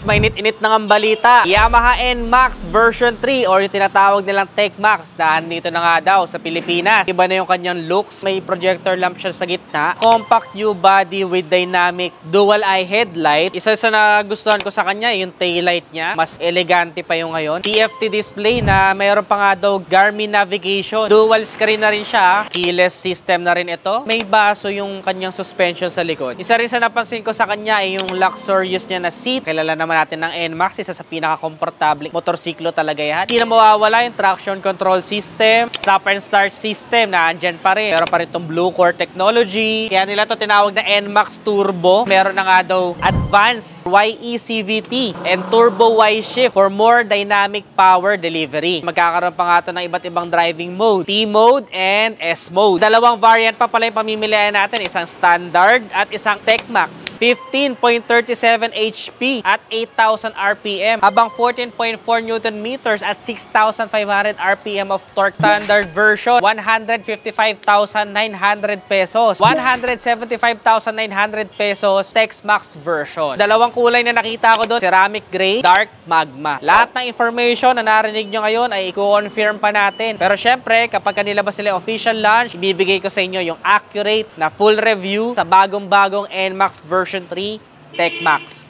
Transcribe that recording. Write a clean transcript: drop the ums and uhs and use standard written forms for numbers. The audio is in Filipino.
Mainit-init na ng balita. Yamaha NMAX version 3 or yung tinatawag nilang TechMax na andito na nga daw sa Pilipinas. Iba na yung kanyang looks. May projector lamp siya sa gitna. Compact U-body with dynamic dual eye headlight. Isa sa nagustuhan ko sa kanya yung taillight niya. Mas elegante pa yung ngayon. TFT display na mayroon pa nga daw Garmin navigation. Dual screen na rin siya. Keyless system na rin ito. May baso yung kanyang suspension sa likod. Isa rin sa napansin ko sa kanya ay yung luxurious niya na seat. Kilala naman natin ng NMAX, isa sa pinaka-komportable motorsiklo talaga yan. Hindi na mawawala yung traction control system, stop and start system na andyan pa rin. Meron pa rin itong Blue Core technology. Kaya nila ito tinawag na NMAX Turbo. Meron na nga daw advanced YECVT and Turbo Y-Shift for more dynamic power delivery. Magkakaroon pa nga ito ng iba't ibang driving mode, T-mode and S-mode. Dalawang variant pa pala yung pamimilihan natin, isang standard at isang TechMax. 15.37 HP at 8,000 RPM habang 14.4 Newton meters at 6,500 RPM of torque. Standard version 155,900 pesos, 175,900 pesos TechMax version. Dalawang kulay na nakita ko doon, ceramic gray, dark magma. Lahat ng information na narinig nyo ngayon ay i-confirm pa natin. Pero syempre, kapag nilabas sila official launch, ibibigay ko sa inyo yung accurate na full review sa bagong-bagong NMAX version 3 TechMax.